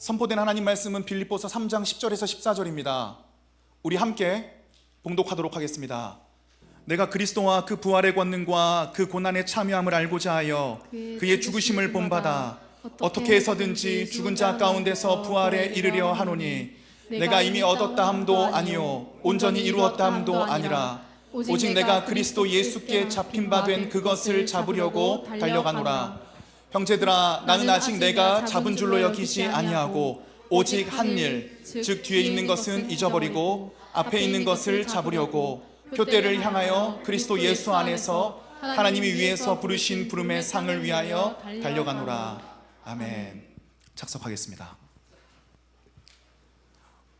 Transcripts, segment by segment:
선포된 하나님 말씀은 빌립보서 3장 10절에서 14절입니다. 우리 함께 봉독하도록 하겠습니다. 내가 그리스도와 그 부활의 권능과 그 고난에 참여함을 알고자 하여 그의 죽으심을 본받아 어떻게 해서든지 죽은 자 가운데서 부활에 이르려 하노니 내가 이미 얻었다 함도 아니요 온전히 이루었다 함도 아니라 오직 내가 그리스도 예수께 잡힌 바 된 그것을 잡으려고 달려가노라. 형제들아, 나는 아직 내가 잡은 줄로 여기지 아니하고 오직 한 일, 즉 뒤에 있는 것은 잊어버리고 앞에 있는 것을 잡으려고 표대를 향하여 그리스도 예수 안에서 하나님이 위에서 부르신 부름의 상을 위하여 달려가노라. 아멘. 착석하겠습니다.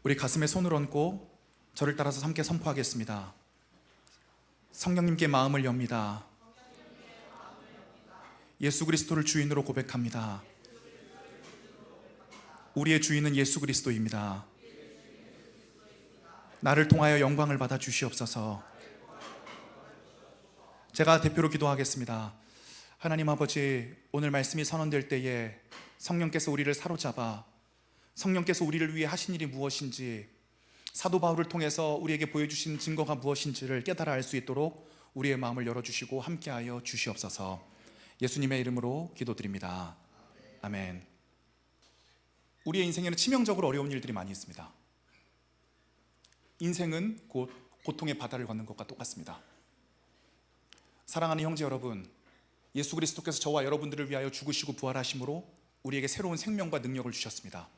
우리 가슴에 손을 얹고 저를 따라서 함께 선포하겠습니다. 성령님께 마음을 엽니다. 예수 그리스도를 주인으로 고백합니다. 우리의 주인은 예수 그리스도입니다. 나를 통하여 영광을 받아 주시옵소서. 제가 대표로 기도하겠습니다. 하나님 아버지, 오늘 말씀이 선언될 때에 성령께서 우리를 사로잡아 성령께서 우리를 위해 하신 일이 무엇인지, 사도 바울을 통해서 우리에게 보여주신 증거가 무엇인지를 깨달아 알 수 있도록 우리의 마음을 열어주시고 함께하여 주시옵소서. 예수님의 이름으로 기도드립니다. 아멘. 우리의 인생에는 치명적으로 어려운 일들이 많이 있습니다. 인생은 곧 고통의 바다를 걷는 것과 똑같습니다. 사랑하는 형제 여러분, 예수 그리스도께서 저와 여러분들을 위하여 죽으시고 부활하심으로 우리에게 새로운 생명과 능력을 주셨습니다.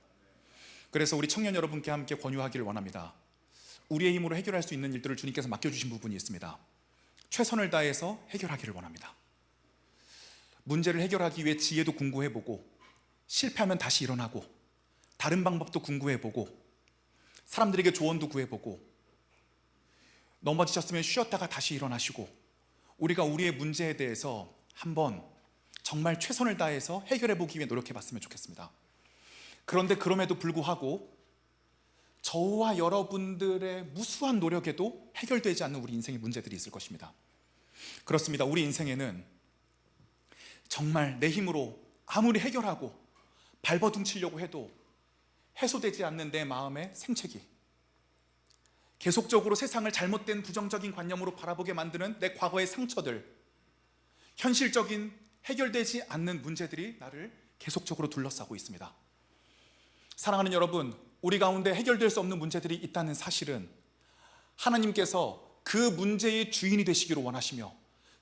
그래서 우리 청년 여러분께 함께 권유하기를 원합니다. 우리의 힘으로 해결할 수 있는 일들을 주님께서 맡겨주신 부분이 있습니다. 최선을 다해서 해결하기를 원합니다. 문제를 해결하기 위해 지혜도 궁구해보고, 실패하면 다시 일어나고, 다른 방법도 궁구해보고, 사람들에게 조언도 구해보고, 넘어지셨으면 쉬었다가 다시 일어나시고, 우리가 우리의 문제에 대해서 한번 정말 최선을 다해서 해결해보기 위해 노력해봤으면 좋겠습니다. 그런데 그럼에도 불구하고 저와 여러분들의 무수한 노력에도 해결되지 않는 우리 인생의 문제들이 있을 것입니다. 그렇습니다. 우리 인생에는 정말 내 힘으로 아무리 해결하고 발버둥 치려고 해도 해소되지 않는 내 마음의 생채기, 계속적으로 세상을 잘못된 부정적인 관념으로 바라보게 만드는 내 과거의 상처들, 현실적인 해결되지 않는 문제들이 나를 계속적으로 둘러싸고 있습니다. 사랑하는 여러분, 우리 가운데 해결될 수 없는 문제들이 있다는 사실은 하나님께서 그 문제의 주인이 되시기를 원하시며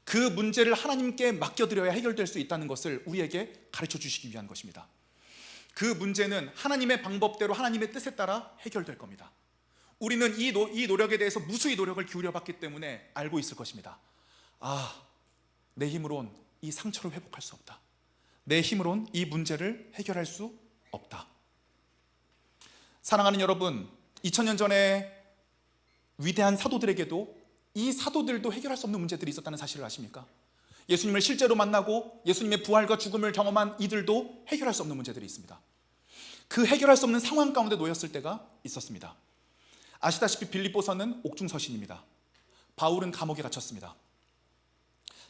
그 문제를 하나님께 맡겨드려야 해결될 수 있다는 것을 우리에게 가르쳐 주시기 위한 것입니다. 그 문제는 하나님의 방법대로 하나님의 뜻에 따라 해결될 겁니다. 우리는 이 노력에 대해서 무수히 노력을 기울여봤기 때문에 알고 있을 것입니다. 내 힘으론 이 상처를 회복할 수 없다. 내 힘으론 이 문제를 해결할 수 없다. 사랑하는 여러분, 2000년 전에 위대한 사도들에게도 이 사도들도 해결할 수 없는 문제들이 있었다는 사실을 아십니까? 예수님을 실제로 만나고 예수님의 부활과 죽음을 경험한 이들도 해결할 수 없는 문제들이 있습니다. 그 해결할 수 없는 상황 가운데 놓였을 때가 있었습니다. 아시다시피 빌립보서는 옥중서신입니다. 바울은 감옥에 갇혔습니다.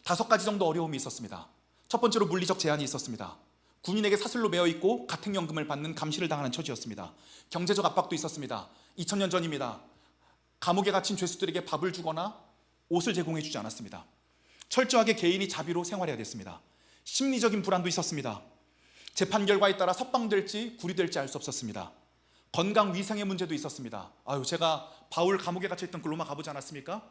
5가지 정도 어려움이 있었습니다. 첫 번째로 물리적 제한이 있었습니다. 군인에게 사슬로 매어 있고 가택연금을 받는 감시를 당하는 처지였습니다. 경제적 압박도 있었습니다. 2000년 전입니다. 감옥에 갇힌 죄수들에게 밥을 주거나 옷을 제공해 주지 않았습니다. 철저하게 개인이 자비로 생활해야 됐습니다. 심리적인 불안도 있었습니다. 재판 결과에 따라 석방될지 구리될지 알 수 없었습니다. 건강 위생의 문제도 있었습니다. 제가 바울 감옥에 갇혀있던 그 로마 가보지 않았습니까?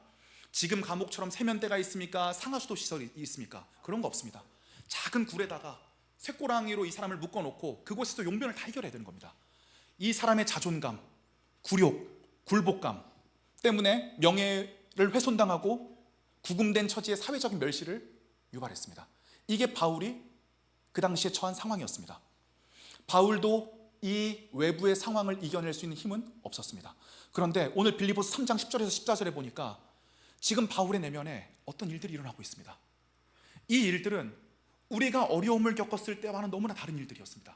지금 감옥처럼 세면대가 있습니까? 상하수도 시설이 있습니까? 그런 거 없습니다. 작은 굴에다가 쇠꼬랑이로 이 사람을 묶어놓고 그곳에서 용변을 다 해결해야 되는 겁니다. 이 사람의 자존감, 굴욕, 굴복감 때문에 명예를 훼손당하고 구금된 처지의 사회적인 멸시를 유발했습니다. 이게 바울이 그 당시에 처한 상황이었습니다. 바울도 이 외부의 상황을 이겨낼 수 있는 힘은 없었습니다. 그런데 오늘 빌립보서 3장 10절에서 14절에 보니까 지금 바울의 내면에 어떤 일들이 일어나고 있습니다. 이 일들은 우리가 어려움을 겪었을 때와는 너무나 다른 일들이었습니다.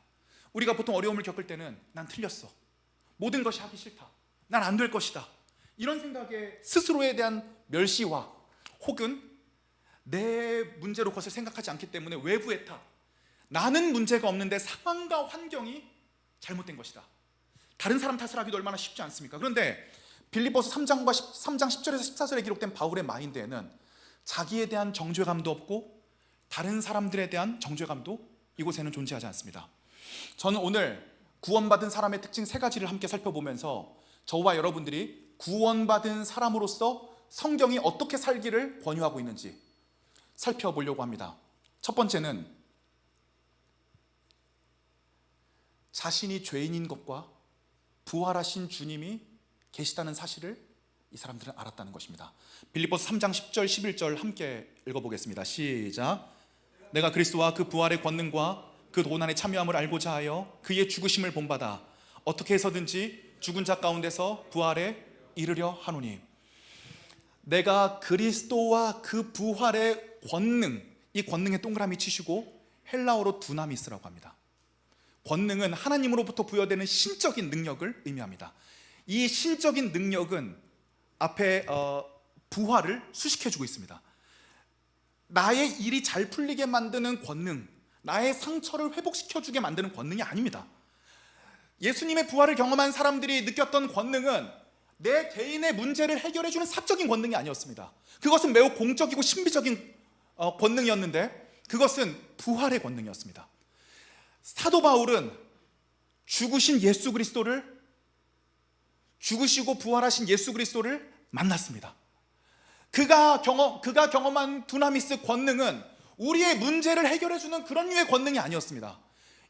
우리가 보통 어려움을 겪을 때는 난 틀렸어, 모든 것이 하기 싫다, 난 안 될 것이다, 이런 생각에 스스로에 대한 멸시와 혹은 내 문제로 그것을 생각하지 않기 때문에 외부의 탓, 나는 문제가 없는데 상황과 환경이 잘못된 것이다. 다른 사람 탓을 하기도 얼마나 쉽지 않습니까? 그런데 빌립보서 3장 10절에서 14절에 기록된 바울의 마인드에는 자기에 대한 정죄감도 없고 다른 사람들에 대한 정죄감도 이곳에는 존재하지 않습니다. 저는 오늘 구원받은 사람의 특징 세 가지를 함께 살펴보면서 저와 여러분들이 구원받은 사람으로서 성경이 어떻게 살기를 권유하고 있는지 살펴보려고 합니다. 첫 번째는 자신이 죄인인 것과 부활하신 주님이 계시다는 사실을 이 사람들은 알았다는 것입니다. 빌립보서 3장 10절 11절 함께 읽어보겠습니다. 시작. 내가 그리스도와 그 부활의 권능과 그 고난에 참여함을 알고자 하여 그의 죽으심을 본받아 어떻게 해서든지 죽은 자 가운데서 부활에 이르려 하노니. 내가 그리스도와 그 부활의 권능, 이 권능에 동그라미 치시고 헬라어로 두나미스라고 합니다. 권능은 하나님으로부터 부여되는 신적인 능력을 의미합니다. 이 신적인 능력은 앞에 부활을 수식해주고 있습니다. 나의 일이 잘 풀리게 만드는 권능, 나의 상처를 회복시켜주게 만드는 권능이 아닙니다. 예수님의 부활을 경험한 사람들이 느꼈던 권능은 내 개인의 문제를 해결해주는 사적인 권능이 아니었습니다. 그것은 매우 공적이고 신비적인 권능이었는데 그것은 부활의 권능이었습니다. 사도 바울은 죽으신 예수 그리스도를, 죽으시고 부활하신 예수 그리스도를 만났습니다. 그가 경험한 두나미스 권능은 우리의 문제를 해결해주는 그런 류의 권능이 아니었습니다.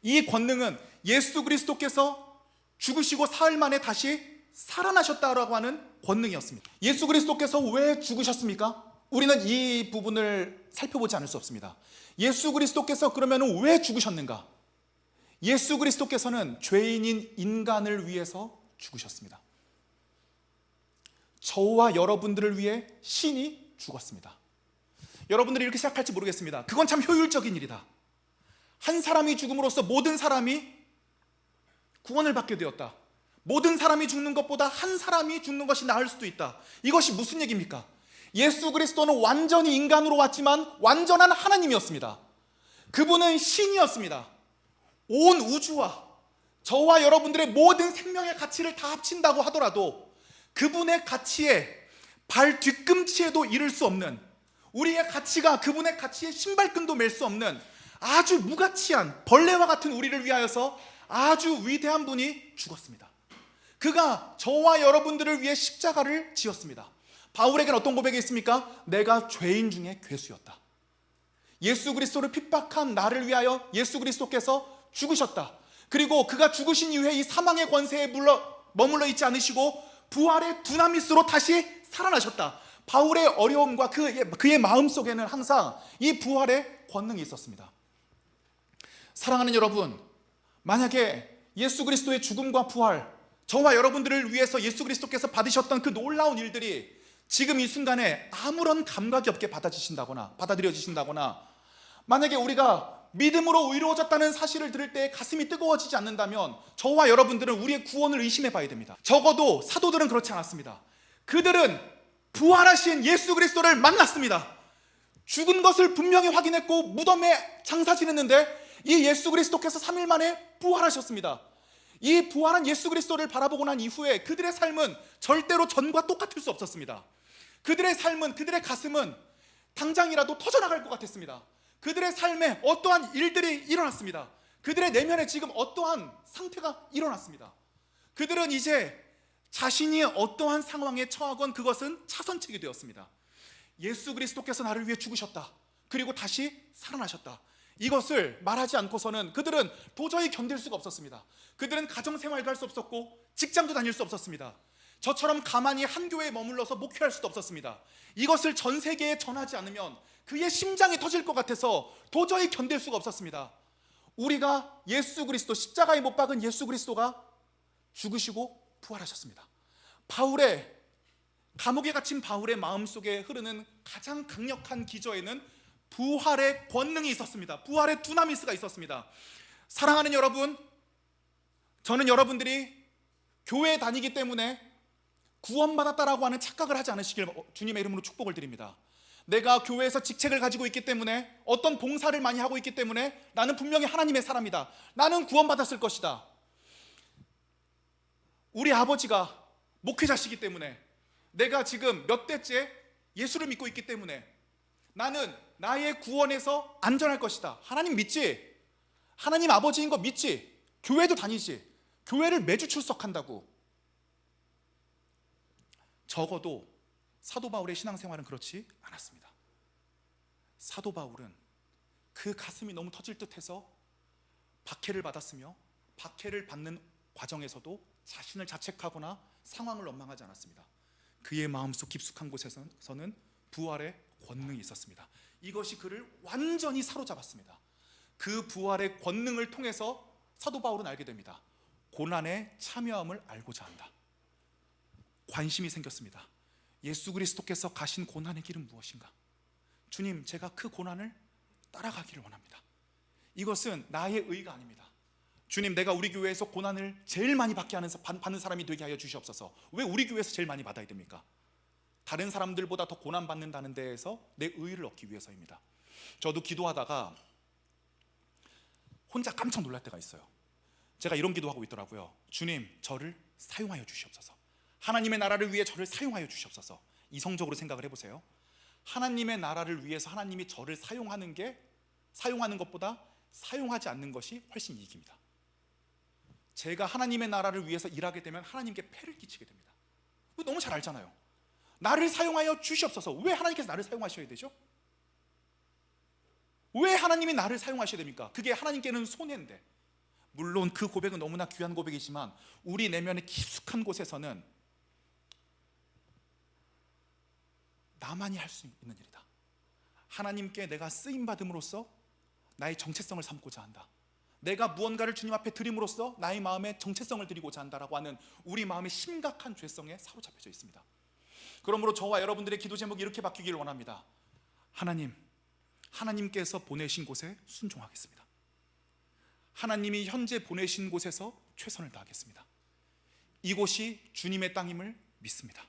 이 권능은 예수 그리스도께서 죽으시고 사흘 만에 다시 살아나셨다라고 하는 권능이었습니다. 예수 그리스도께서 왜 죽으셨습니까? 우리는 이 부분을 살펴보지 않을 수 없습니다. 예수 그리스도께서 그러면 왜 죽으셨는가? 예수 그리스도께서는 죄인인 인간을 위해서 죽으셨습니다. 저와 여러분들을 위해 신이 죽었습니다. 여러분들이 이렇게 생각할지 모르겠습니다. 그건 참 효율적인 일이다. 한 사람이 죽음으로써 모든 사람이 구원을 받게 되었다. 모든 사람이 죽는 것보다 한 사람이 죽는 것이 나을 수도 있다. 이것이 무슨 얘기입니까? 예수 그리스도는 완전히 인간으로 왔지만 완전한 하나님이었습니다. 그분은 신이었습니다. 온 우주와 저와 여러분들의 모든 생명의 가치를 다 합친다고 하더라도 그분의 가치에 발 뒤꿈치에도 이를 수 없는, 우리의 가치가 그분의 가치에 신발끈도 맬 수 없는 아주 무가치한 벌레와 같은 우리를 위하여서 아주 위대한 분이 죽었습니다. 그가 저와 여러분들을 위해 십자가를 지었습니다. 바울에게는 어떤 고백이 있습니까? 내가 죄인 중에 괴수였다. 예수 그리스도를 핍박한 나를 위하여 예수 그리스도께서 죽으셨다. 그리고 그가 죽으신 이후에 이 사망의 권세에 머물러 있지 않으시고 부활의 두나미스로 다시 살아나셨다. 바울의 어려움과 그의 마음속에는 항상 이 부활의 권능이 있었습니다. 사랑하는 여러분, 만약에 예수 그리스도의 죽음과 부활, 저와 여러분들을 위해서 예수 그리스도께서 받으셨던 그 놀라운 일들이 지금 이 순간에 아무런 감각이 없게 받아들여지신다거나, 만약에 우리가 믿음으로 의로워졌다는 사실을 들을 때 가슴이 뜨거워지지 않는다면 저와 여러분들은 우리의 구원을 의심해 봐야 됩니다. 적어도 사도들은 그렇지 않았습니다. 그들은 부활하신 예수 그리스도를 만났습니다. 죽은 것을 분명히 확인했고 무덤에 장사 지냈는데 이 예수 그리스도께서 3일 만에 부활하셨습니다. 이 부활한 예수 그리스도를 바라보고 난 이후에 그들의 삶은 절대로 전과 똑같을 수 없었습니다. 그들의 삶은, 그들의 가슴은 당장이라도 터져나갈 것 같았습니다. 그들의 삶에 어떠한 일들이 일어났습니다. 그들의 내면에 지금 어떠한 상태가 일어났습니다. 그들은 이제 자신이 어떠한 상황에 처하건 그것은 차선책이 되었습니다. 예수 그리스도께서 나를 위해 죽으셨다. 그리고 다시 살아나셨다. 이것을 말하지 않고서는 그들은 도저히 견딜 수가 없었습니다. 그들은 가정생활도 할 수 없었고 직장도 다닐 수 없었습니다. 저처럼 가만히 한 교회에 머물러서 목회할 수도 없었습니다. 이것을 전 세계에 전하지 않으면 그의 심장이 터질 것 같아서 도저히 견딜 수가 없었습니다. 우리가 예수 그리스도, 십자가에 못 박은 예수 그리스도가 죽으시고 부활하셨습니다. 감옥에 갇힌 바울의 마음속에 흐르는 가장 강력한 기저에는 부활의 권능이 있었습니다. 부활의 두나미스가 있었습니다. 사랑하는 여러분, 저는 여러분들이 교회에 다니기 때문에 구원받았다라고 하는 착각을 하지 않으시길 주님의 이름으로 축복을 드립니다. 내가 교회에서 직책을 가지고 있기 때문에, 어떤 봉사를 많이 하고 있기 때문에 나는 분명히 하나님의 사람이다, 나는 구원받았을 것이다, 우리 아버지가 목회자시기 때문에, 내가 지금 몇 대째 예수를 믿고 있기 때문에 나는 나의 구원에서 안전할 것이다. 하나님 믿지? 하나님 아버지인 거 믿지? 교회도 다니지? 교회를 매주 출석한다고. 적어도 사도 바울의 신앙생활은 그렇지 않았습니다. 사도 바울은 그 가슴이 너무 터질 듯해서 박해를 받았으며, 박해를 받는 과정에서도 자신을 자책하거나 상황을 원망하지 않았습니다. 그의 마음속 깊숙한 곳에서는 부활의 권능이 있었습니다. 이것이 그를 완전히 사로잡았습니다. 그 부활의 권능을 통해서 사도 바울은 알게 됩니다. 고난에 참여함을 알고자 한다. 관심이 생겼습니다. 예수 그리스도께서 가신 고난의 길은 무엇인가? 주님, 제가 그 고난을 따라가기를 원합니다. 이것은 나의 의가 아닙니다. 주님, 내가 우리 교회에서 고난을 제일 많이 받는 사람이 되게 하여 주시옵소서. 왜 우리 교회에서 제일 많이 받아야 됩니까? 다른 사람들보다 더 고난받는다는 데에서 내 의의를 얻기 위해서입니다. 저도 기도하다가 혼자 깜짝 놀랄 때가 있어요. 제가 이런 기도하고 있더라고요. 주님, 저를 사용하여 주시옵소서. 하나님의 나라를 위해 저를 사용하여 주시옵소서. 이성적으로 생각을 해보세요. 하나님의 나라를 위해서 하나님이 저를 사용하는 것보다 사용하지 않는 것이 훨씬 이익입니다. 제가 하나님의 나라를 위해서 일하게 되면 하나님께 폐를 끼치게 됩니다. 너무 잘 알잖아요. 나를 사용하여 주시옵소서. 왜 하나님께서 나를 사용하셔야 되죠? 왜 하나님이 나를 사용하셔야 됩니까? 그게 하나님께는 손해인데. 물론 그 고백은 너무나 귀한 고백이지만 우리 내면의 깊숙한 곳에서는 나만이 할 수 있는 일이다. 하나님께 내가 쓰임받음으로써 나의 정체성을 삼고자 한다. 내가 무언가를 주님 앞에 드림으로써 나의 마음에 정체성을 드리고자 한다라고 하는 우리 마음의 심각한 죄성에 사로잡혀져 있습니다. 그러므로 저와 여러분들의 기도 제목이 이렇게 바뀌기를 원합니다. 하나님, 하나님께서 보내신 곳에 순종하겠습니다. 하나님이 현재 보내신 곳에서 최선을 다하겠습니다. 이곳이 주님의 땅임을 믿습니다.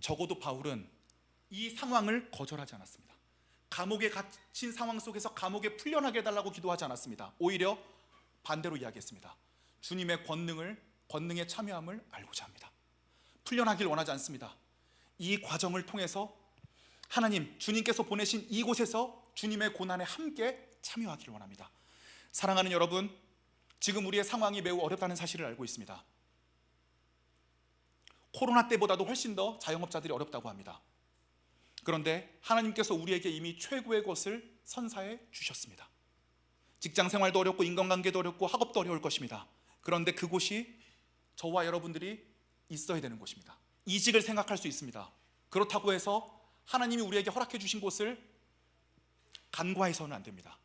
적어도 바울은 이 상황을 거절하지 않았습니다. 감옥에 갇힌 상황 속에서 감옥에 풀려나게 해달라고 기도하지 않았습니다. 오히려 반대로 이야기했습니다. 주님의 권능에 참여함을 알고자 합니다. 풀려나길 원하지 않습니다. 이 과정을 통해서 하나님, 주님께서 보내신 이곳에서 주님의 고난에 함께 참여하기를 원합니다. 사랑하는 여러분, 지금 우리의 상황이 매우 어렵다는 사실을 알고 있습니다. 코로나 때보다도 훨씬 더 자영업자들이 어렵다고 합니다. 그런데 하나님께서 우리에게 이미 최고의 것을 선사해 주셨습니다. 직장 생활도 어렵고 인간관계도 어렵고 학업도 어려울 것입니다. 그런데 그곳이 저와 여러분들이 있어야 되는 곳입니다. 이직을 생각할 수 있습니다. 그렇다고 해서 하나님이 우리에게 허락해 주신 곳을 간과해서는 안 됩니다.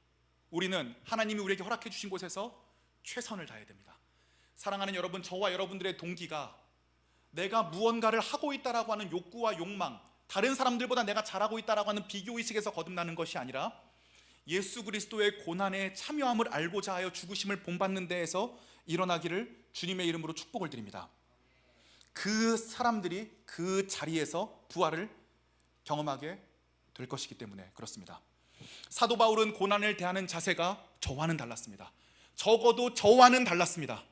우리는 하나님이 우리에게 허락해 주신 곳에서 최선을 다해야 됩니다. 사랑하는 여러분, 저와 여러분들의 동기가 내가 무언가를 하고 있다라고 하는 욕구와 욕망, 다른 사람들보다 내가 잘하고 있다라고 하는 비교의식에서 거듭나는 것이 아니라 예수 그리스도의 고난에 참여함을 알고자 하여 죽으심을 본받는 데에서 일어나기를 주님의 이름으로 축복을 드립니다. 그 사람들이 그 자리에서 부활을 경험하게 될 것이기 때문에 그렇습니다. 사도 바울은 고난을 대하는 자세가 저와는 달랐습니다. 적어도 저와는 달랐습니다.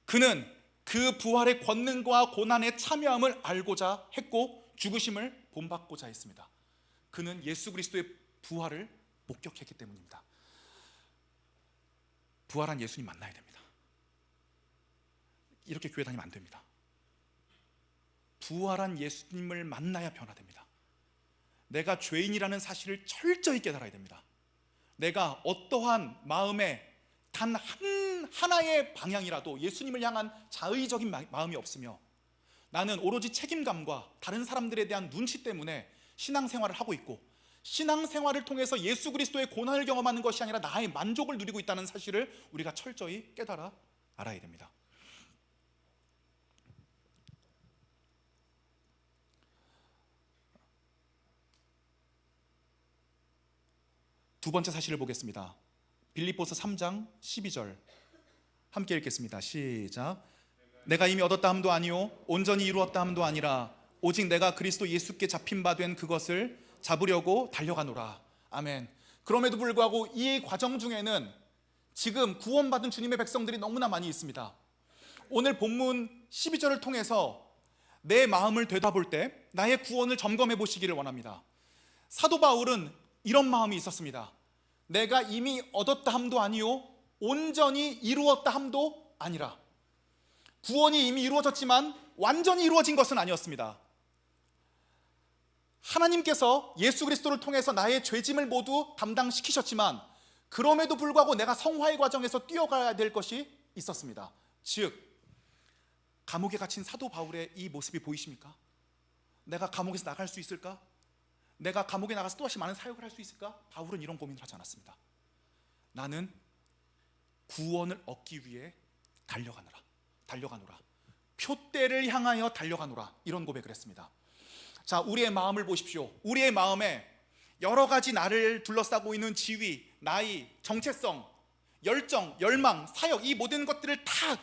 그는 그 부활의 권능과 고난에 참여함을 알고자 했고 죽으심을 본받고자 했습니다. 그는 예수 그리스도의 부활을 목격했기 때문입니다. 부활한 예수님 만나야 됩니다. 이렇게 교회 다니면 안 됩니다. 부활한 예수님을 만나야 변화됩니다. 내가 죄인이라는 사실을 철저히 깨달아야 됩니다. 내가 어떠한 마음에 단 하나의 방향이라도 예수님을 향한 자의적인 마음이 없으며 나는 오로지 책임감과 다른 사람들에 대한 눈치 때문에 신앙생활을 하고 있고 신앙생활을 통해서 예수 그리스도의 고난을 경험하는 것이 아니라 나의 만족을 누리고 있다는 사실을 우리가 철저히 깨달아 알아야 됩니다. 두 번째 사실을 보겠습니다. 빌립보서 3장 12절 함께 읽겠습니다. 시작. 내가 이미 얻었다 함도 아니요 온전히 이루었다 함도 아니라 오직 내가 그리스도 예수께 잡힌 바 된 그것을 잡으려고 달려가노라. 아멘. 그럼에도 불구하고 이 과정 중에는 지금 구원받은 주님의 백성들이 너무나 많이 있습니다. 오늘 본문 12절을 통해서 내 마음을 되돌아볼 때 나의 구원을 점검해 보시기를 원합니다. 사도 바울은 이런 마음이 있었습니다. 내가 이미 얻었다 함도 아니요 온전히 이루었다 함도 아니라. 구원이 이미 이루어졌지만 완전히 이루어진 것은 아니었습니다. 하나님께서 예수 그리스도를 통해서 나의 죄짐을 모두 담당시키셨지만 그럼에도 불구하고 내가 성화의 과정에서 뛰어가야 될 것이 있었습니다. 즉 감옥에 갇힌 사도 바울의 이 모습이 보이십니까? 내가 감옥에서 나갈 수 있을까? 내가 감옥에 나가서 또다시 많은 사역을 할 수 있을까? 바울은 이런 고민을 하지 않았습니다. 나는 구원을 얻기 위해 달려가노라. 표대를 향하여 달려가노라. 이런 고백을 했습니다. 자, 우리의 마음을 보십시오. 우리의 마음에 여러 가지 나를 둘러싸고 있는 지위, 나이, 정체성, 열정, 열망, 사역, 이 모든 것들을 다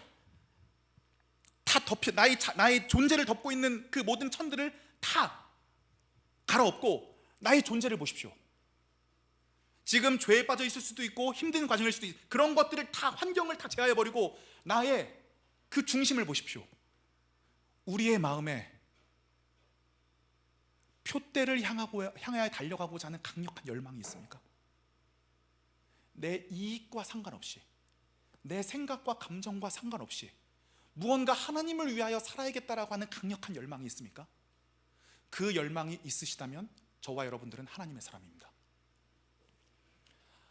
덮여 나의 존재를 덮고 있는 그 모든 천들을 다 갈아엎고 나의 존재를 보십시오. 지금 죄에 빠져 있을 수도 있고 힘든 과정일 수도 있고 그런 것들을 다 환경을 다 제하해버리고 나의 그 중심을 보십시오. 우리의 마음에 표대를 향하여 달려가고자 하는 강력한 열망이 있습니까? 내 이익과 상관없이, 내 생각과 감정과 상관없이 무언가 하나님을 위하여 살아야겠다라고 하는 강력한 열망이 있습니까? 그 열망이 있으시다면 저와 여러분들은 하나님의 사람입니다.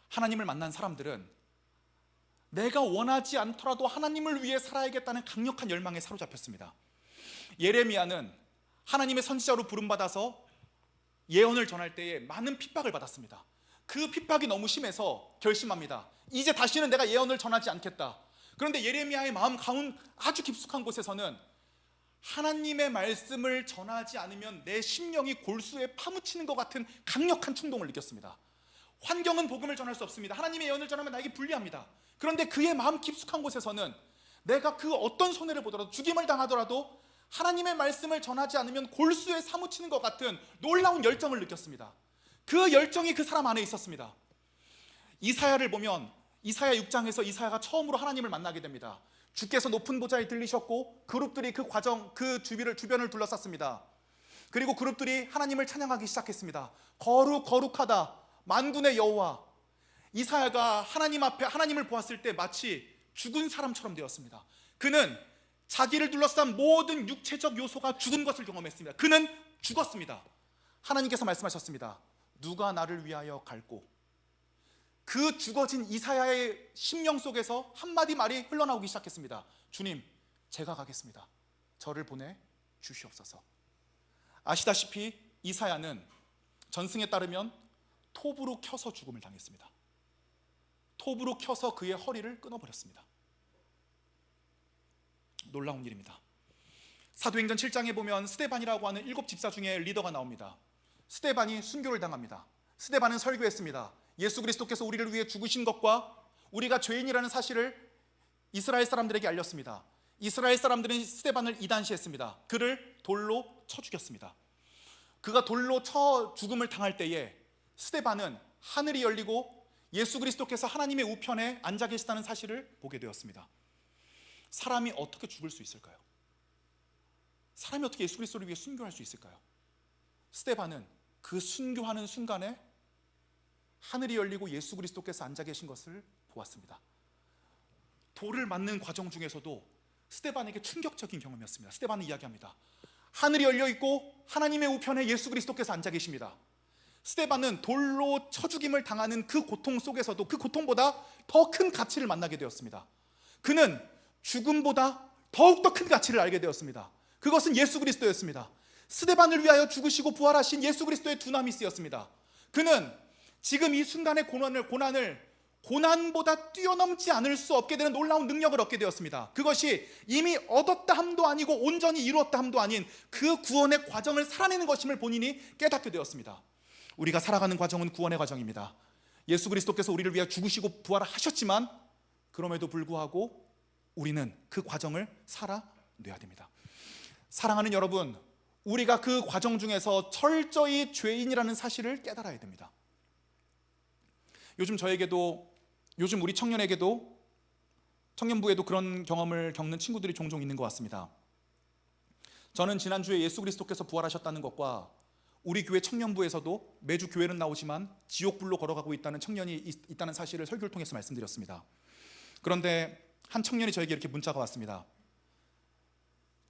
하나님을 만난 사람들은 내가 원하지 않더라도 하나님을 위해 살아야겠다는 강력한 열망에 사로잡혔습니다. 예레미야는 하나님의 선지자로 부름받아서 예언을 전할 때에 많은 핍박을 받았습니다. 그 핍박이 너무 심해서 결심합니다. 이제 다시는 내가 예언을 전하지 않겠다. 그런데 예레미야의 마음 가운 아주 깊숙한 곳에서는 하나님의 말씀을 전하지 않으면 내 심령이 골수에 파묻히는 것 같은 강력한 충동을 느꼈습니다. 환경은 복음을 전할 수 없습니다. 하나님의 예언을 전하면 나에게 불리합니다. 그런데 그의 마음 깊숙한 곳에서는 내가 그 어떤 손해를 보더라도 죽임을 당하더라도 하나님의 말씀을 전하지 않으면 골수에 사무치는 것 같은 놀라운 열정을 느꼈습니다. 그 열정이 그 사람 안에 있었습니다. 이사야를 보면 이사야 6장에서 이사야가 처음으로 하나님을 만나게 됩니다. 주께서 높은 보좌에 들리셨고 그룹들이 그 주변을 둘러쌌습니다. 그리고 그룹들이 하나님을 찬양하기 시작했습니다. 거룩하다 만군의 여호와. 이사야가 하나님 앞에 하나님을 보았을 때 마치 죽은 사람처럼 되었습니다. 그는 자기를 둘러싼 모든 육체적 요소가 죽은 것을 경험했습니다. 그는 죽었습니다. 하나님께서 말씀하셨습니다. 누가 나를 위하여 갈고. 그 죽어진 이사야의 심령 속에서 한마디 말이 흘러나오기 시작했습니다. 주님, 제가 가겠습니다. 저를 보내 주시옵소서. 아시다시피 이사야는 전승에 따르면 톱으로 켜서 죽음을 당했습니다. 톱으로 켜서 그의 허리를 끊어버렸습니다. 놀라운 일입니다. 사도행전 7장에 보면 스데반이라고 하는 7 집사 중에 리더가 나옵니다. 스데반이 순교를 당합니다. 스데반은 설교했습니다. 예수 그리스도께서 우리를 위해 죽으신 것과 우리가 죄인이라는 사실을 이스라엘 사람들에게 알렸습니다. 이스라엘 사람들은 스데반을 이단시했습니다. 그를 돌로 쳐 죽였습니다. 그가 돌로 쳐 죽음을 당할 때에 스데반은 하늘이 열리고 예수 그리스도께서 하나님의 우편에 앉아 계시다는 사실을 보게 되었습니다. 사람이 어떻게 죽을 수 있을까요? 사람이 어떻게 예수 그리스도를 위해 순교할 수 있을까요? 스데반은 그 순교하는 순간에 하늘이 열리고 예수 그리스도께서 앉아 계신 것을 보았습니다. 돌을 맞는 과정 중에서도 스데반에게 충격적인 경험이었습니다. 스데반은 이야기합니다. 하늘이 열려 있고 하나님의 우편에 예수 그리스도께서 앉아 계십니다. 스데반은 돌로 쳐 죽임을 당하는 그 고통 속에서도 그 고통보다 더 큰 가치를 만나게 되었습니다. 그는 죽음보다 더욱더 큰 가치를 알게 되었습니다. 그것은 예수 그리스도였습니다. 스데반을 위하여 죽으시고 부활하신 예수 그리스도의 두나미스였습니다. 그는 지금 이 순간의 고난보다 뛰어넘지 않을 수 없게 되는 놀라운 능력을 얻게 되었습니다. 그것이 이미 얻었다 함도 아니고 온전히 이루었다 함도 아닌 그 구원의 과정을 살아내는 것임을 본인이 깨닫게 되었습니다. 우리가 살아가는 과정은 구원의 과정입니다. 예수 그리스도께서 우리를 위해 죽으시고 부활하셨지만 그럼에도 불구하고 우리는 그 과정을 살아내야 됩니다. 사랑하는 여러분, 우리가 그 과정 중에서 철저히 죄인이라는 사실을 깨달아야 됩니다. 요즘 우리 청년에게도 청년부에도 그런 경험을 겪는 친구들이 종종 있는 것 같습니다. 저는 지난주에 예수 그리스도께서 부활하셨다는 것과 우리 교회 청년부에서도 매주 교회는 나오지만 지옥불로 걸어가고 있다는 청년이 있다는 사실을 설교를 통해서 말씀드렸습니다. 그런데 한 청년이 저에게 이렇게 문자가 왔습니다.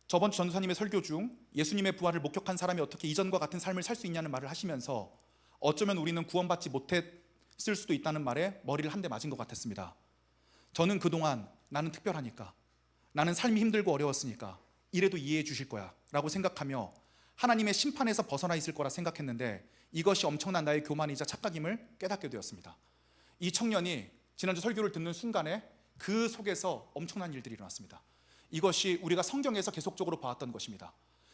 저번 주 전도사님의 설교 중 예수님의 부활을 목격한 사람이 어떻게 이전과 같은 삶을 살 수 있냐는 말을 하시면서 어쩌면 우리는 구원받지 못했을 수도 있다는 말에 머리를 한 대 맞은 것 같았습니다. 저는 그동안 나는 특별하니까, 나는 삶이 힘들고 어려웠으니까 이래도 이해해 주실 거야 라고 생각하며 하나님의 심판에서 벗어나 있을 거라 생각했는데 이것이 엄청난 나의 교만이자 착각임을 깨닫게 되었습니다. 이 청년이 지난주 설교를 듣는 순간에 그 속에서 엄청난 일들이 일어났습니다. 이것이 우리가 성경에서 계속적으로 봐왔던 것입니다.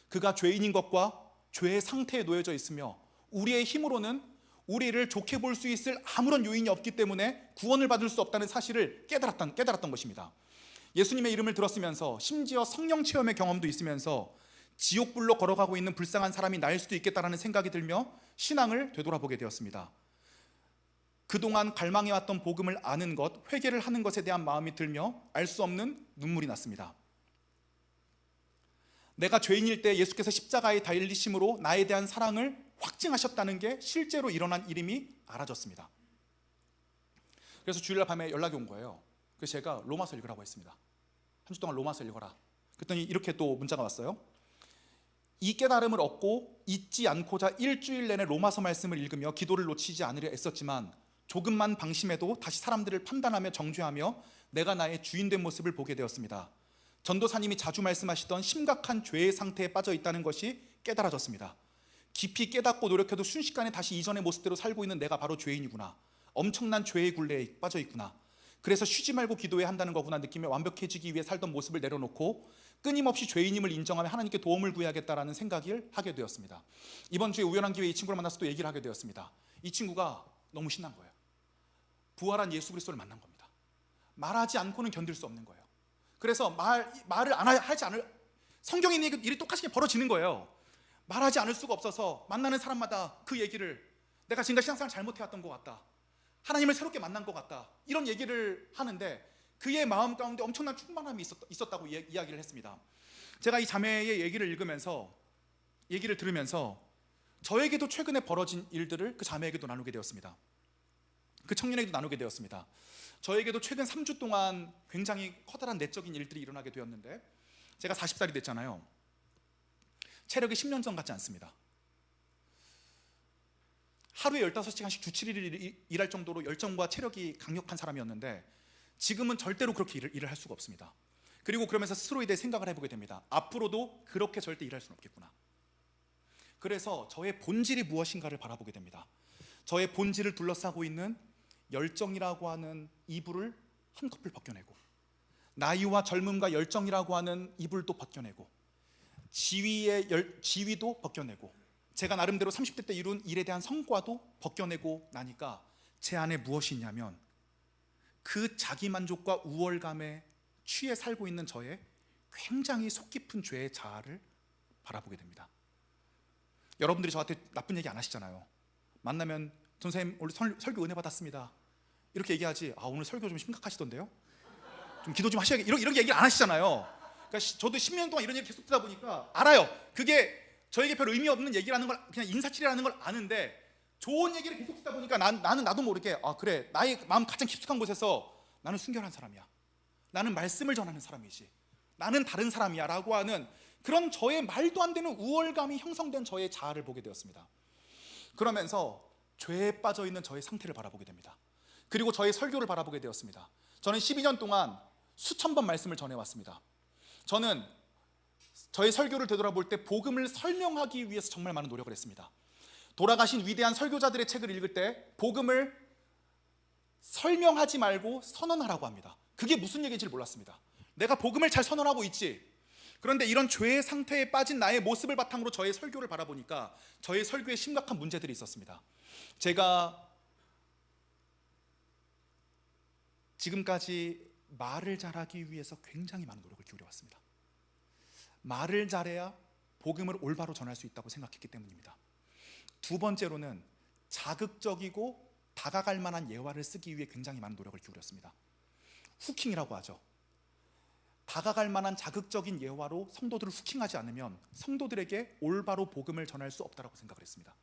그가 죄인인 것과 죄의 상태에 놓여져 있으며 우리의 힘으로는 우리를 좋게 볼 수 있을 아무런 요인이 없기 때문에 구원을 받을 수 없다는 사실을 깨달았던 것입니다. 예수님의 이름을 들었으면서 심지어 성령 체험의 경험도 있으면서 지옥불로 걸어가고 있는 불쌍한 사람이 나일 수도 있겠다라는 생각이 들며 신앙을 되돌아보게 되었습니다. 그동안 갈망해왔던 복음을 아는 것, 회개를 하는 것에 대한 마음이 들며 알 수 없는 눈물이 났습니다. 내가 죄인일 때 예수께서 십자가에 달리심으로 나에 대한 사랑을 확증하셨다는 게 실제로 일어난 일임이 알아졌습니다. 그래서 주일날 밤에 연락이 온 거예요. 그래서 제가 로마서 읽으라고 했습니다. 한 주 동안 로마서 읽어라. 그랬더니 이렇게 또 문자가 왔어요. 이 깨달음을 얻고 잊지 않고자 일주일 내내 로마서 말씀을 읽으며 기도를 놓치지 않으려 애썼지만 조금만 방심해도 다시 사람들을 판단하며 정죄하며 내가 나의 주인된 모습을 보게 되었습니다. 전도사님이 자주 말씀하시던 심각한 죄의 상태에 빠져 있다는 것이 깨달아졌습니다. 깊이 깨닫고 노력해도 순식간에 다시 이전의 모습대로 살고 있는 내가 바로 죄인이구나. 엄청난 죄의 굴레에 빠져 있구나. 그래서 쉬지 말고 기도해야 한다는 거구나 느끼며 완벽해지기 위해 살던 모습을 내려놓고 끊임없이 죄인임을 인정하며 하나님께 도움을 구해야겠다라는 생각을 하게 되었습니다. 이번 주에 우연한 기회에 이 친구를 만나서 또 얘기를 하게 되었습니다. 이 친구가 너무 신난 거예요. 부활한 예수 그리스도를 만난 겁니다. 말하지 않고는 견딜 수 없는 거예요. 그래서 말을 하지 않을 성경에 있는 일이 똑같이 벌어지는 거예요. 말하지 않을 수가 없어서 만나는 사람마다 그 얘기를 내가 지금까지 신앙생활 잘못해왔던 것 같다. 하나님을 새롭게 만난 것 같다. 이런 얘기를 하는데 그의 마음 가운데 엄청난 충만함이 있었다고 이야기를 했습니다. 제가 이 자매의 얘기를 들으면서 저에게도 최근에 벌어진 일들을 그 자매에게도 나누게 되었습니다. 그 청년에게도 나누게 되었습니다. 저에게도 최근 3주 동안 굉장히 커다란 내적인 일들이 일어나게 되었는데 제가 40살이 됐잖아요. 체력이 10년 전 같지 않습니다. 하루에 15시간씩 주 7일 일할 정도로 열정과 체력이 강력한 사람이었는데 지금은 절대로 그렇게 일을 할 수가 없습니다. 그리고 그러면서 스스로에 대해 생각을 해보게 됩니다. 앞으로도 그렇게 절대 일할 수는 없겠구나. 그래서 저의 본질이 무엇인가를 바라보게 됩니다. 저의 본질을 둘러싸고 있는 열정이라고 하는 이불을 한꺼풀 벗겨내고 나이와 젊음과 열정이라고 하는 이불도 벗겨내고 지위도 벗겨내고 제가 나름대로 30대 때 이룬 일에 대한 성과도 벗겨내고 나니까 제 안에 무엇이 있냐면 그 자기만족과 우월감에 취해 살고 있는 저의 굉장히 속 깊은 죄의 자아를 바라보게 됩니다. 여러분들이 저한테 나쁜 얘기 안 하시잖아요. 만나면 전사님 오늘 설교 은혜 받았습니다 이렇게 얘기하지, 오늘 설교 좀 심각하시던데요? 좀 기도 좀 하셔야겠 이런 얘기를 안 하시잖아요. 그러니까 저도 10년 동안 이런 얘기 계속 듣다 보니까 알아요. 그게 저에게 별 의미 없는 얘기라는 걸, 그냥 인사치레라는 걸 아는데 좋은 얘기를 계속 듣다 보니까 나도 모르게 그래, 나의 마음 가장 깊숙한 곳에서 나는 순결한 사람이야, 나는 말씀을 전하는 사람이지, 나는 다른 사람이야 라고 하는 그런 저의 말도 안 되는 우월감이 형성된 저의 자아를 보게 되었습니다. 그러면서 죄에 빠져 있는 저의 상태를 바라보게 됩니다. 그리고 저의 설교를 바라보게 되었습니다. 저는 12년 동안 수천 번 말씀을 전해왔습니다. 저는 저의 설교를 되돌아볼 때 복음을 설명하기 위해서 정말 많은 노력을 했습니다. 돌아가신 위대한 설교자들의 책을 읽을 때 복음을 설명하지 말고 선언하라고 합니다. 그게 무슨 얘기인지 몰랐습니다. 내가 복음을 잘 선언하고 있지. 그런데 이런 죄의 상태에 빠진 나의 모습을 바탕으로 저의 설교를 바라보니까 저의 설교에 심각한 문제들이 있었습니다. 제가 지금까지 말을 잘하기 위해서 굉장히 많은 노력을 기울여왔습니다. 말을 잘해야 복음을 올바로 전할 수 있다고 생각했기 때문입니다. 두 번째로는 자극적이고 다가갈 만한 예화를 쓰기 위해 굉장히 많은 노력을 기울였습니다. 후킹이라고 하죠. 다가갈 만한 자극적인 예화로 성도들을 후킹하지 않으면 성도들에게 올바로 복음을 전할 수 없다라고 생각을 했습니다.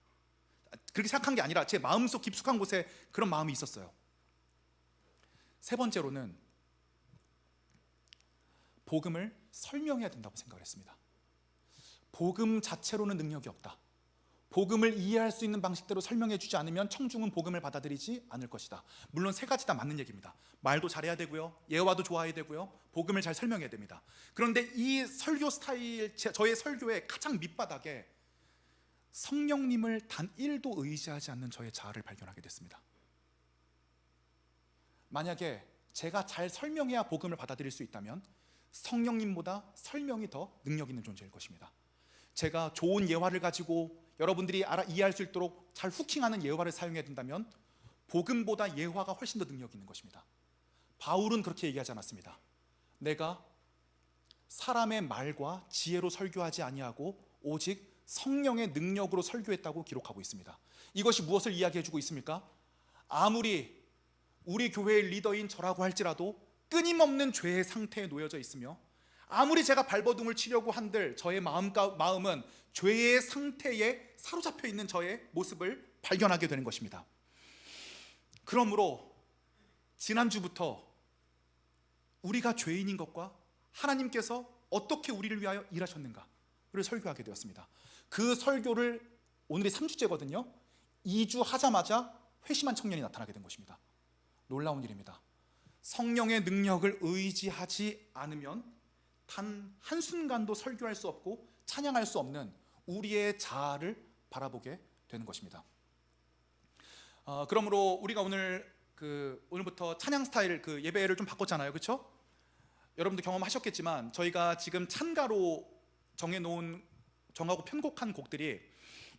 그렇게 생각한 게 아니라 제 마음속 깊숙한 곳에 그런 마음이 있었어요. 세 번째로는 복음을 설명해야 된다고 생각을 했습니다. 복음 자체로는 능력이 없다. 복음을 이해할 수 있는 방식대로 설명해 주지 않으면 청중은 복음을 받아들이지 않을 것이다. 물론 세 가지 다 맞는 얘기입니다. 말도 잘해야 되고요, 예화도 좋아해야 되고요, 복음을 잘 설명해야 됩니다. 그런데 이 설교 스타일, 저의 설교의 가장 밑바닥에 성령님을 단 1도 의지하지 않는 저의 자아를 발견하게 됐습니다. 만약에 제가 잘 설명해야 복음을 받아들일 수 있다면 성령님보다 설명이 더 능력 있는 존재일 것입니다. 제가 좋은 예화를 가지고 여러분들이 이해할 수 있도록 잘 후킹하는 예화를 사용해야 된다면 복음보다 예화가 훨씬 더 능력 있는 것입니다. 바울은 그렇게 얘기하지 않았습니다. 내가 사람의 말과 지혜로 설교하지 아니하고 오직 성령의 능력으로 설교했다고 기록하고 있습니다. 이것이 무엇을 이야기해주고 있습니까? 아무리 우리 교회의 리더인 저라고 할지라도 끊임없는 죄의 상태에 놓여져 있으며 아무리 제가 발버둥을 치려고 한들 저의 마음은 죄의 상태에 사로잡혀 있는 저의 모습을 발견하게 되는 것입니다. 그러므로 지난주부터 우리가 죄인인 것과 하나님께서 어떻게 우리를 위하여 일하셨는가를 설교하게 되었습니다. 그 설교를 오늘이 3주째거든요. 2주 하자마자 회심한 청년이 나타나게 된 것입니다. 놀라운 일입니다. 성령의 능력을 의지하지 않으면 단 한순간도 설교할 수 없고 찬양할 수 없는 우리의 자아를 바라보게 되는 것입니다. 그러므로 우리가 오늘부터 찬양 스타일 예배를 좀 바꿨잖아요, 그렇죠? 여러분도 경험하셨겠지만 저희가 지금 찬가로 정하고 편곡한 곡들이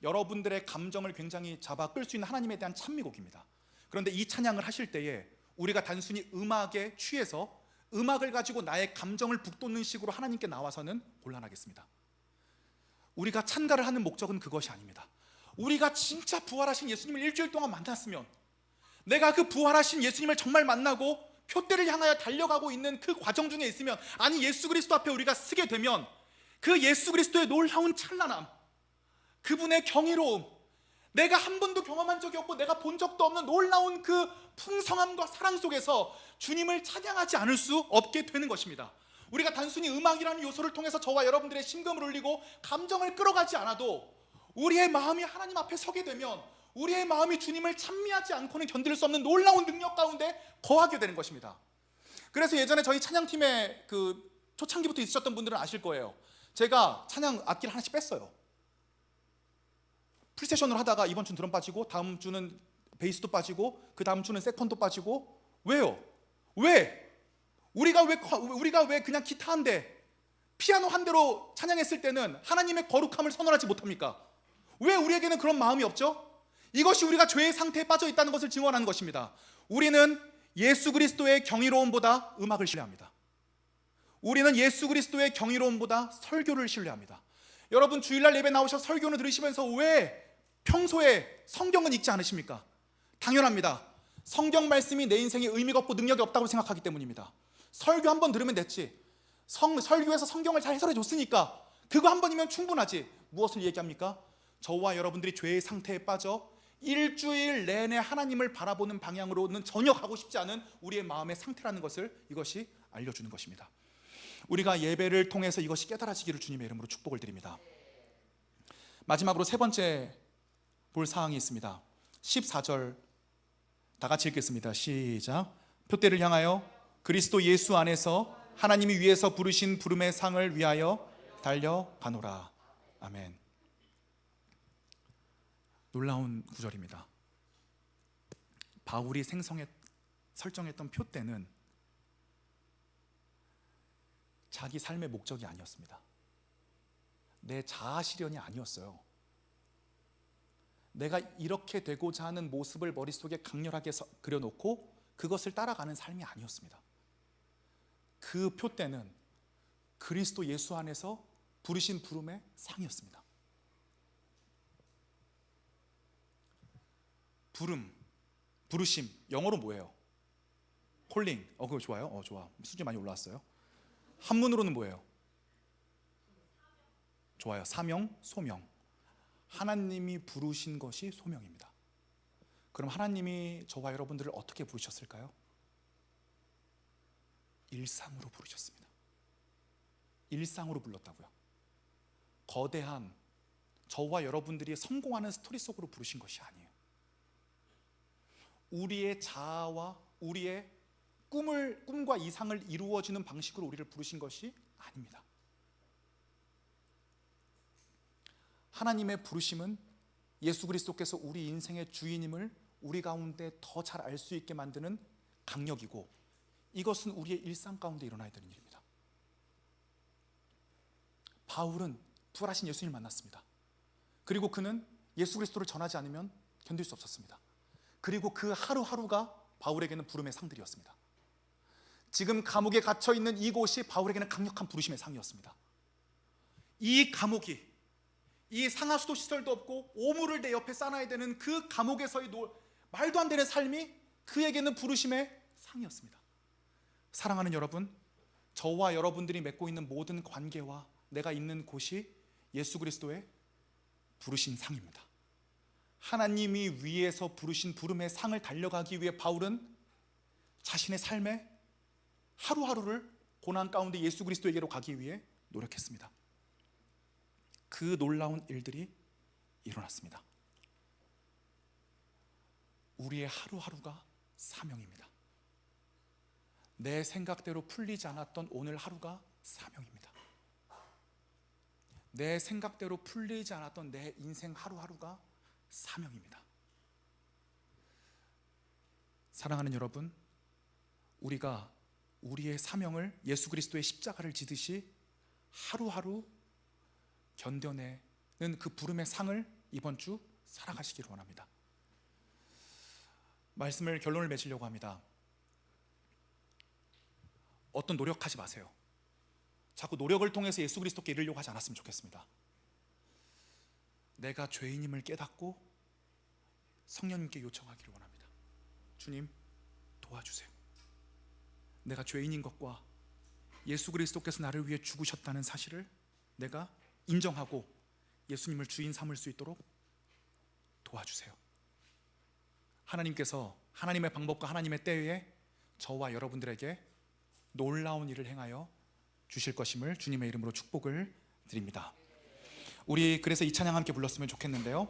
여러분들의 감정을 굉장히 잡아 끌 수 있는 하나님에 대한 찬미곡입니다. 그런데 이 찬양을 하실 때에 우리가 단순히 음악에 취해서 음악을 가지고 나의 감정을 북돋는 식으로 하나님께 나와서는 곤란하겠습니다. 우리가 찬가를 하는 목적은 그것이 아닙니다. 우리가 진짜 부활하신 예수님을 일주일 동안 만났으면, 내가 그 부활하신 예수님을 정말 만나고 표대를 향하여 달려가고 있는 그 과정 중에 있으면, 아니 예수 그리스도 앞에 우리가 서게 되면 그 예수 그리스도의 놀라운 찬란함, 그분의 경이로움, 내가 한 번도 경험한 적이 없고 내가 본 적도 없는 놀라운 그 풍성함과 사랑 속에서 주님을 찬양하지 않을 수 없게 되는 것입니다. 우리가 단순히 음악이라는 요소를 통해서 저와 여러분들의 심금을 울리고 감정을 끌어가지 않아도 우리의 마음이 하나님 앞에 서게 되면 우리의 마음이 주님을 찬미하지 않고는 견딜 수 없는 놀라운 능력 가운데 거하게 되는 것입니다. 그래서 예전에 저희 찬양팀에 초창기부터 있으셨던 분들은 아실 거예요. 제가 찬양 악기를 하나씩 뺐어요. 풀세션을 하다가 이번 주는 드럼 빠지고 다음 주는 베이스도 빠지고 그 다음 주는 세컨도 빠지고. 왜요? 왜? 우리가 왜 그냥 기타 한 대, 피아노 한 대로 찬양했을 때는 하나님의 거룩함을 선언하지 못합니까? 왜 우리에게는 그런 마음이 없죠? 이것이 우리가 죄의 상태에 빠져 있다는 것을 증언하는 것입니다. 우리는 예수 그리스도의 경이로움보다 음악을 신뢰합니다. 우리는 예수 그리스도의 경이로움보다 설교를 신뢰합니다. 여러분 주일날 예배 나오셔서 설교를 들으시면서 왜 평소에 성경은 읽지 않으십니까? 당연합니다. 성경 말씀이 내 인생에 의미가 없고 능력이 없다고 생각하기 때문입니다. 설교 한 번 들으면 됐지. 설교에서 성경을 잘 해설해 줬으니까 그거 한 번이면 충분하지. 무엇을 얘기합니까? 저와 여러분들이 죄의 상태에 빠져 일주일 내내 하나님을 바라보는 방향으로는 전혀 가고 싶지 않은 우리의 마음의 상태라는 것을 이것이 알려주는 것입니다. 우리가 예배를 통해서 이것이 깨달아지기를 주님의 이름으로 축복을 드립니다. 마지막으로 세 번째 볼 사항이 있습니다. 14절 다 같이 읽겠습니다. 시작. 표대를 향하여 그리스도 예수 안에서 하나님이 위에서 부르신 부름의 상을 위하여 달려가노라. 아멘. 놀라운 구절입니다. 바울이 설정했던 표대는 자기 삶의 목적이 아니었습니다. 내 자아 실현이 아니었어요. 내가 이렇게 되고자 하는 모습을 머릿속에 강렬하게 그려놓고 그것을 따라가는 삶이 아니었습니다. 그 표대는 그리스도 예수 안에서 부르신 부름의 상이었습니다. 부르심, 영어로 뭐예요? 콜링. 그거 좋아요. 좋아. 수준 많이 올라왔어요. 한문으로는 뭐예요? 좋아요. 사명, 소명. 하나님이 부르신 것이 소명입니다. 그럼 하나님이 저와 여러분들을 어떻게 부르셨을까요? 일상으로 부르셨습니다. 일상으로 불렀다고요. 거대한 저와 여러분들이 성공하는 스토리 속으로 부르신 것이 아니에요. 우리의 자아와 우리의 꿈과 이상을 이루어지는 방식으로 우리를 부르신 것이 아닙니다. 하나님의 부르심은 예수 그리스도께서 우리 인생의 주인임을 우리 가운데 더 잘 알 수 있게 만드는 강력이고, 이것은 우리의 일상 가운데 일어나야 되는 일입니다. 바울은 부활하신 예수님을 만났습니다. 그리고 그는 예수 그리스도를 전하지 않으면 견딜 수 없었습니다. 그리고 그 하루하루가 바울에게는 부름의 상들이었습니다. 지금 감옥에 갇혀 있는 이곳이 바울에게는 강력한 부르심의 상이었습니다. 이 감옥이, 이 상하수도 시설도 없고 오물을 내 옆에 쌓아야 되는 그 감옥에서의 말도 안 되는 삶이 그에게는 부르심의 상이었습니다. 사랑하는 여러분, 저와 여러분들이 맺고 있는 모든 관계와 내가 있는 곳이 예수 그리스도의 부르신 상입니다. 하나님이 위에서 부르신 부름의 상을 달려가기 위해 바울은 자신의 삶의 하루하루를 고난 가운데 예수 그리스도에게로 가기 위해 노력했습니다. 그 놀라운 일들이 일어났습니다. 우리의 하루하루가 사명입니다. 내 생각대로 풀리지 않았던 오늘 하루가 사명입니다. 내 생각대로 풀리지 않았던 내 인생 하루하루가 사명입니다. 사랑하는 여러분, 우리가 우리의 사명을 예수 그리스도의 십자가를 지듯이 하루하루 견뎌내는 그 부름의 상을 이번 주 살아가시기를 원합니다. 말씀을 결론을 맺으려고 합니다. 어떤 노력하지 마세요. 자꾸 노력을 통해서 예수 그리스도께 이르려고 하지 않았으면 좋겠습니다. 내가 죄인임을 깨닫고 성령님께 요청하기를 원합니다. 주님, 도와주세요. 내가 죄인인 것과 예수 그리스도께서 나를 위해 죽으셨다는 사실을 내가 인정하고 예수님을 주인 삼을 수 있도록 도와주세요. 하나님께서 하나님의 방법과 하나님의 때에 저와 여러분들에게 놀라운 일을 행하여 주실 것임을 주님의 이름으로 축복을 드립니다. 우리 그래서 이 찬양 함께 불렀으면 좋겠는데요.